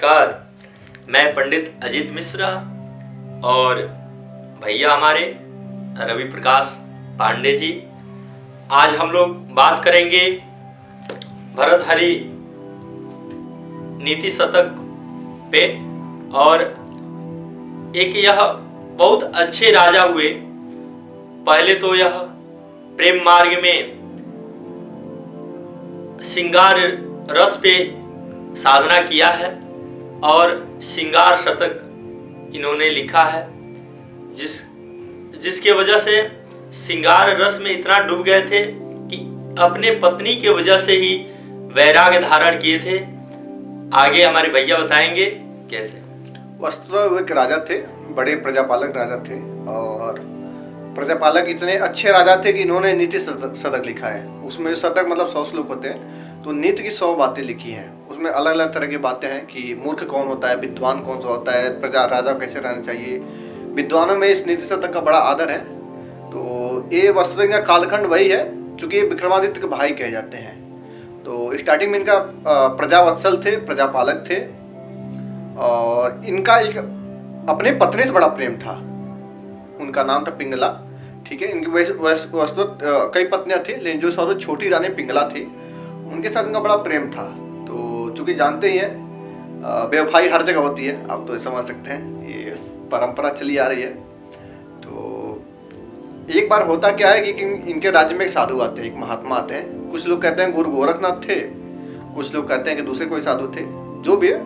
नमस्कार। मैं पंडित अजीत मिश्रा और भैया हमारे रवि प्रकाश पांडे जी। आज हम लोग बात करेंगे भर्तृहरि नीति शतक पे। और एक यह बहुत अच्छे राजा हुए। पहले तो यह प्रेम मार्ग में श्रृंगार रस पे साधना किया है और श्रृंगार शतक इन्होंने लिखा है, जिसके वजह से श्रृंगार रस में इतना डूब गए थे कि अपने पत्नी के वजह से ही वैराग्य धारण किए थे। आगे हमारे भैया बताएंगे कैसे। वस्तुतः वो एक राजा थे, बड़े प्रजापालक राजा थे और प्रजापालक इतने अच्छे राजा थे कि इन्होंने नीति शतक लिखा है। उसमें शतक मतलब 100 श्लोक होते हैं, तो नीति की 100 बातें लिखी हैं। उसमें अलग अलग तरह की बातें हैं कि मूर्ख कौन होता है, विद्वान कौन सा होता है, प्रजा राजा कैसे रहना चाहिए। विद्वानों में इस नीति शतक का बड़ा आदर है। तो ये वस्तुतः इनका कालखंड वही है, चूंकि ये विक्रमादित्य के भाई कहे जाते हैं। तो स्टार्टिंग में इनका प्रजावत्सल थे, प्रजापालक थे और इनका एक अपने पत्नी से बड़ा प्रेम था। उनका नाम था पिंगला। ठीक है, इनकी वस्तु कई पत्नियां थी, लेकिन जो सबसे छोटी रानी पिंगला थी, उनके साथ इनका बड़ा प्रेम था। तो चूंकि जानते ही हैं बेवफाई हर जगह होती है, आप तो समझ सकते हैं, ये परंपरा चली आ रही है। तो एक बार होता क्या है कि इनके राज्य में एक साधु आते हैं, एक महात्मा आते हैं। कुछ लोग कहते हैं गुरु गोरखनाथ थे, कुछ लोग कहते हैं कि दूसरे कोई साधु थे, जो भी है।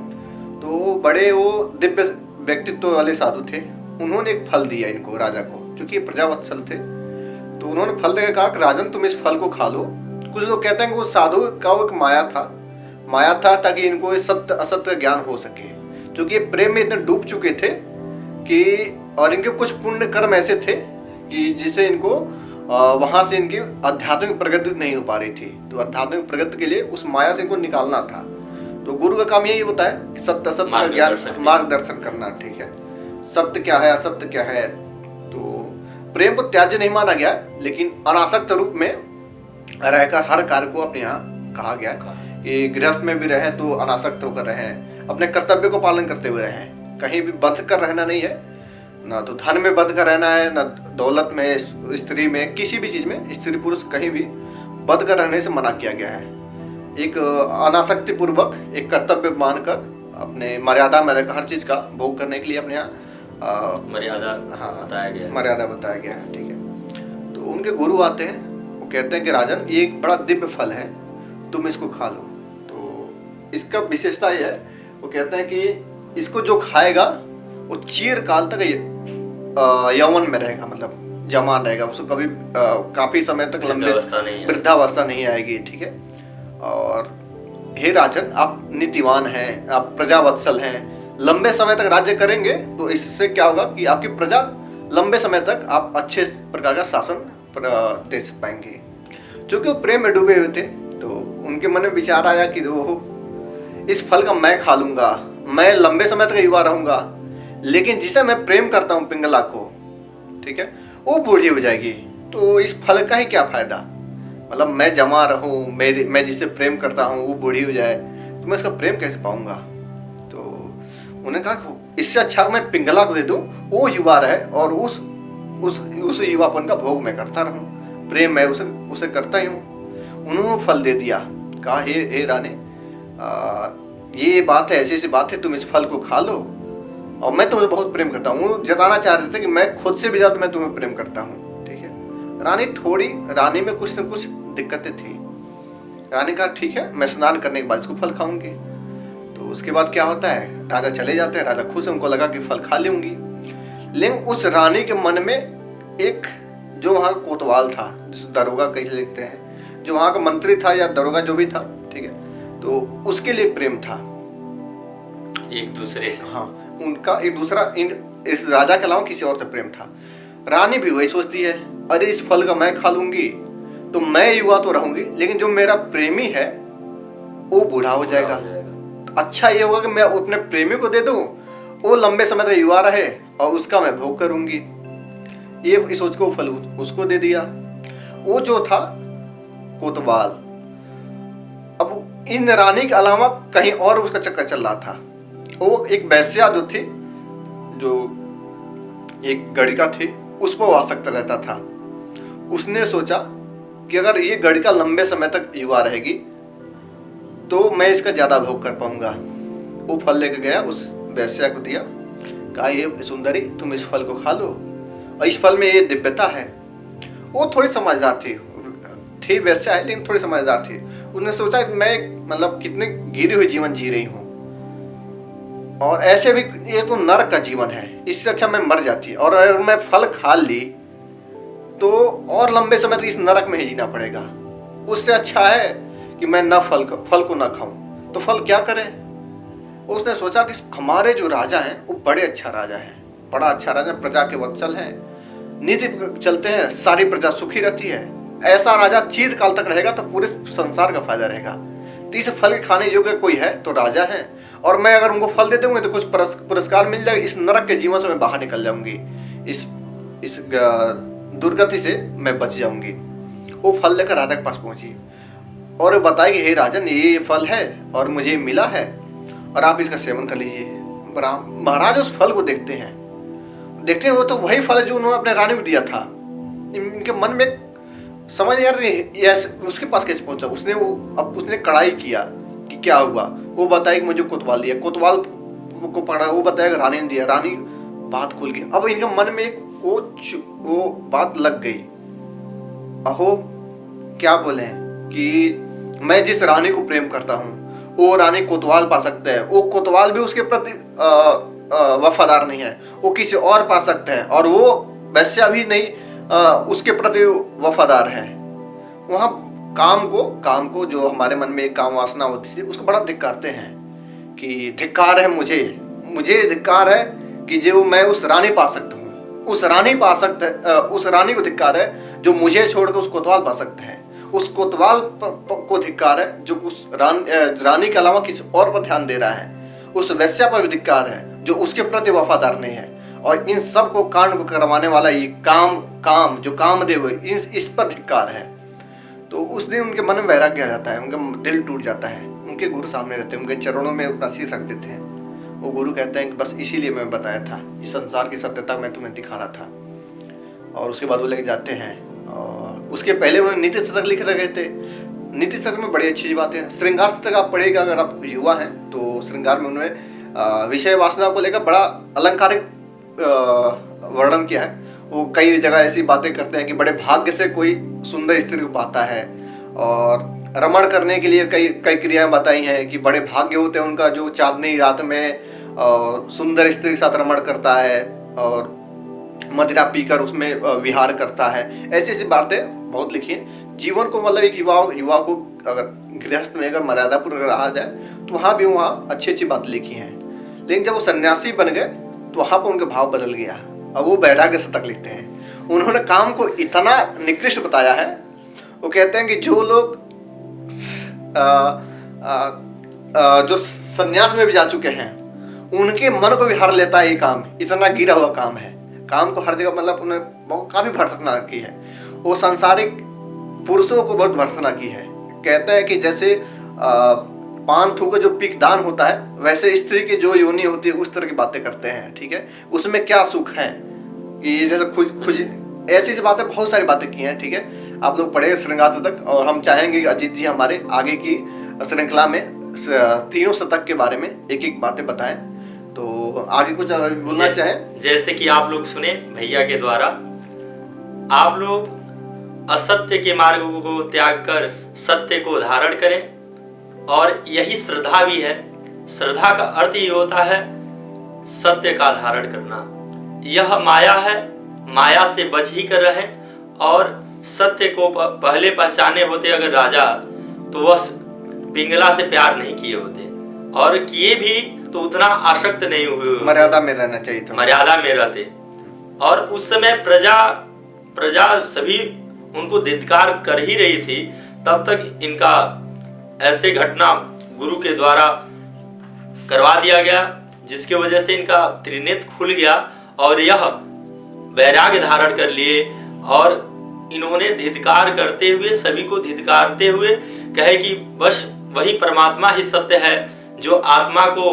तो बड़े वो दिव्य व्यक्तित्व वाले साधु थे। उन्होंने एक फल दिया इनको, राजा को, क्योंकि प्रजावत्सल थे। तो उन्होंने फल देकर कहा कि राजन तुम इस फल को खा लो। कुछ लोग कहते हैं कि वो साधु का एक माया था ताकि इनको सत्य असत्य ज्ञान हो सके, क्योंकि ये प्रेम में इतने डूब चुके थे कि और इनके कुछ पुण्य कर्म ऐसे थे कि जिसे इनको वहां से इनकी आध्यात्मिक प्रगति नहीं हो पा रही थी। तो आध्यात्मिक प्रगति के लिए उस माया से इनको निकालना था। तो गुरु का काम यही होता है कि सत्य असत्य का ज्ञान, मार्गदर्शन करना। ठीक है, सत्य क्या है, असत्य क्या है। तो प्रेम को त्याज्य नहीं माना गया, लेकिन अनासक्त रूप में रहकर हर कार्य को अपने यहाँ कहा गया कि गृहस्थ में भी रहे तो अनासक्त होकर रहें, अपने कर्तव्य को पालन करते हुए रहें। कहीं भी बंध कर रहना नहीं है, ना तो धन में बंध कर रहना है, ना दौलत में, स्त्री में, किसी भी चीज में, स्त्री पुरुष कहीं भी बंध कर रहने से मना किया गया है। एक अनासक्ति पूर्वक एक कर्तव्य मानकर अपने मर्यादा में रहकर हर चीज का भोग करने के लिए अपने यहाँ मर्यादा बताया गया है। ठीक है, तो उनके गुरु आते हैं, वो कहते हैं कि राजन ये एक बड़ा दिव्य फल है, तुम इसको खा लो। तो इसका विशेषता ये है, वो कहते हैं कि इसको जो खाएगा वो चिर काल तक यौवन में रहेगा, मतलब जवान रहेगा। उसको कभी काफी समय तक लंबे वृद्धावस्था नहीं आएगी। ठीक है, और हे राजन आप नीतिवान हैं, आप प्रजावत्सल हैं, लंबे समय तक राज्य करेंगे तो इससे क्या होगा कि आपकी प्रजा लंबे समय तक आप अच्छे प्रकार का शासन दे पाएंगे। क्योंकि वो प्रेम में डूबे हुए थे, तो उनके मन में विचार आया कि इस फल का मैं खा लूंगा, मैं लंबे समय तक युवा रहूंगा, लेकिन जिसे मैं प्रेम करता हूँ पिंगला को, ठीक है, वो बूढ़ी हो जाएगी, तो इस फल का ही क्या फायदा। मतलब मैं जमा रहूं, मैं जिसे प्रेम करता हूँ वो बूढ़ी हो जाए, तो मैं इसका प्रेम कैसे पाऊंगा। तो उन्होंने कहा इससे अच्छा मैं पिंगला को दे दूं, वो युवा रहे और उस युवापन का भोग मैं करता रहूं, प्रेम मैं उसे करता ही हूँ। उन्होंने फल दे दिया, कहा हे रानी, ये बात है, ऐसी बात है, तुम इस फल को खा लो और मैं तुम्हें बहुत प्रेम करता हूँ। जताना चाह रहे थे कि मैं खुद से भी ज्यादा मैं तुम्हें प्रेम करता हूँ। ठीक है, रानी में कुछ न कुछ दिक्कतें थी। रानी कहा ठीक है, मैं स्नान करने के बाद इसको फल खाऊंगी। तो उसके बाद क्या होता है, राजा चले जाते हैं। राजा खुश है, उनको लगा कि फल खा लूंगी, लेकिन उस रानी के मन में एक जो वहां का कोतवाल था, जिसे दरोगा कैसे लिखते हैं, जो वहां का मंत्री था या दरोगा जो भी था, ठीक है, तो उसके लिए प्रेम था एक दूसरे से। हाँ, उनका एक दूसरा इस राजा के अलावा किसी और से प्रेम था। रानी भी वही सोचती है, अरे इस फल का मैं खा लूंगी तो मैं युवा तो रहूंगी, लेकिन जो मेरा प्रेमी है वो बूढ़ा हो जाएगा। अच्छा ये होगा कि मैं अपने प्रेमी को दे दूं, वो लंबे समय तक युवा रहे और उसका मैं भोग करूंगी। ये सोच को फल उसको दे दिया। वो जो था कोतवाल, अब इन रानी के अलावा कहीं और उसका चक्कर चल रहा था। वो एक वैश्या जो थी, जो एक गणिका थी, उस पर आसक्त रहता था। उसने सोचा कि अगर ये गणिका लंबे समय तक युवा रहेगी तो मैं इसका ज्यादा भोग कर पाऊंगा। वो फल लेके गया, उस वैश्या को दिया, कहा ये सुंदरी तुम इस फल को खा लो, और इस फल में ये दिव्यता है। वो थोड़ी समझदार थी वैश्या है लेकिन थोड़ी समझदार थी। उसने सोचा कि मैं मतलब कितने गिरी हुई जीवन जी रही हूँ, और ऐसे भी ये तो नरक का जीवन है, इससे अच्छा मैं मर जाती, और अगर मैं फल खा ली तो और लंबे समय तक इस नरक में ही जीना पड़ेगा। उससे अच्छा है कि मैं न फल को ना खाऊं। तो फल क्या करें? उसने सोचा कि हमारे जो राजा हैं वो बड़े अच्छा राजा है, बड़ा अच्छा राजा, प्रजा के वत्सल है, नीति चलते हैं, सारी प्रजा सुखी रहती है। ऐसा राजा चिरकाल तक रहेगा तो पूरे संसार का फायदा रहेगा। तो इस फल के खाने योग्य कोई है तो राजा है, और मैं अगर उनको फल दे दूंगी तो कुछ पुरस्कार मिल जाएगा, इस नरक के जीवन से मैं बाहर निकल जाऊंगी, इस दुर्गति से मैं बच जाऊंगी। वो फल लेकर राजा के पास पहुंची और बताया कि हे राजन, ये फल है और मुझे मिला है और आप इसका सेवन कर लीजिए। महाराज उस फल को देखते हैं, वो तो वही फल है जो उन्होंने अपने रानी को दिया था। इनके मन में समझ नहीं आ रही उसके पास कैसे पहुंचा। उसने कड़ाई किया कि क्या हुआ। वो बताया कि मुझे कोतवाल दिया, कोतवाल को पकड़ा, वो बताया कि रानी ने दिया, रानी बात खुल गई। अब इनके मन में एक वो बात लग गई। अहो क्या बोले कि मैं जिस रानी को प्रेम करता हूँ वो रानी कोतवाल पा सकता है, वो कोतवाल भी उसके प्रति वफादार नहीं है, वो किसी और पा सकते हैं, और वो वैश्या भी नहीं उसके प्रति वफादार है। वहां काम को जो हमारे मन में एक काम वासना होती थी उसको बड़ा धिक्कारते हैं कि धिक्कार है, मुझे धिक्कार है कि जो मैं उस रानी पा सकता हूँ, उस रानी को धिक्कार है जो मुझे छोड़कर उस कोतवाल पा सकते हैं, उस कोतवाल को धिक्कार है जो उस रानी के अलावा किसी और पर ध्यान दे रहा है, उस वैश्या पर भी धिक्कार है जो उसके प्रति वफादार नहीं है, और इन सब को कांड को करवाने वाला ये काम जो कामदेव है, इस पर धिक्कार है। तो उस दिन उनके मन में वैराग्य आ जाता है, उनका दिल टूट जाता है। उनके गुरु सामने रहते हैं, उनके चरणों में अपना सिर रख देते हैं। वो गुरु कहते हैं कि बस इसीलिए मैं बताया था, इस संसार की सत्यता मैं तुम्हें दिखाना था। और उसके बाद वो लेके जाते हैं, और उसके पहले उन्होंने नीति शतक लिख रखे थे। नीति शतक में बड़ी अच्छी बातें हैं। श्रृंगार शतक आप पढ़ेगा अगर आप युवा हैं तो श्रृंगार में उन्होंने विषय वासना को लेकर बड़ा अलंकारिक वर्णन किया है। वो कई जगह ऐसी बातें करते हैं कि बड़े भाग्य से कोई सुंदर स्त्री को पाता है, और रमण करने के लिए कई क्रियाएं बताई हैं कि बड़े भाग्य होते हैं उनका जो चांदनी रात में सुंदर स्त्री के साथ रमण करता है और मदिरा पीकर उसमें विहार करता है। ऐसी बातें बहुत लिखी हैं। जीवन को मतलब एक युवा को अगर गृहस्थ में अगर मर्यादा पूर्वक रहा जाए तो वहाँ अच्छी बात लिखी हैं। लेकिन जब वो सन्यासी बन गए तो वहाँ पर उनका भाव बदल गया। अब वो वैराग्य शतक लिखते हैं। उन्होंने काम को इतना निकृष्ट बताया है। वो कहते हैं कि जो लोग जो सन्यास में भी जा चुके हैं उनके मन को भी हर लेता है ये काम। इतना गिरा हुआ काम है, काम को हर जगह मतलब उन्हें काफी भर्त्सना की है। वो सांसारिक पुरुषों को बहुत भर्त्सना की है। कहते हैं कि जैसे पान थूक जो पिकदान होता है वैसे स्त्री की जो योनि होती है उस तरह की बातें करते हैं। ठीक है, उसमें क्या सुख है कि जैसे खुद ऐसी बातें बहुत सारी बातें की हैं। ठीक है, आप लोग पढ़े श्रृंगार शतक, और हम चाहेंगे कि अजीत जी हमारे आगे की श्रृंखला में तीनों शतक के बारे में एक एक बातें बताएं। तो आगे कुछ बोलना चाहें? जैसे कि आप लोग सुने भैया के द्वारा, आप लोग असत्य के मार्ग को त्याग कर सत्य को धारण करें, और यही श्रद्धा भी है। श्रद्धा का अर्थ ही होता है सत्य का धारण करना। यह माया है, माया से बच ही कर रहे, और सत्य को पहले पहचाने होते अगर राजा तो वह पिंगला से प्यार नहीं किए होते, और किए भी तो उतना आसक्त नहीं हुए, मर्यादा में रहना चाहिए था, मर्यादा में रहते। और उस समय प्रजा सभी उनको धिक्कार कर ही रही थी। तब तक इनका ऐसे घटना गुरु के द्वारा करवा दिया गया जिसकी वजह से इनका त्रिनेत्र खुल गया और यह वैराग्य धारण कर लिए। और इन्होंने धिक्कार करते हुए, सभी को धिक्कारते हुए कहे कि बस वही परमात्मा ही सत्य है जो आत्मा को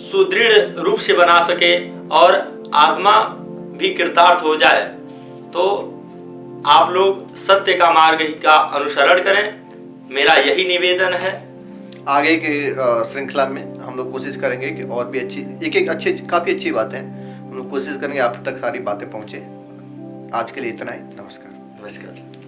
सुदृढ़ रूप से बना सके और आत्मा भी कृतार्थ हो जाए, तो आप लोग सत्य का मार्ग का अनुसरण करें। मेरा यही निवेदन है। आगे के श्रृंखला में हम लोग कोशिश करेंगे कि और भी अच्छी काफ़ी अच्छी बातें हम लोग कोशिश करेंगे आप तक सारी बातें पहुँचे। आज के लिए इतना ही। नमस्कार। नमस्कार।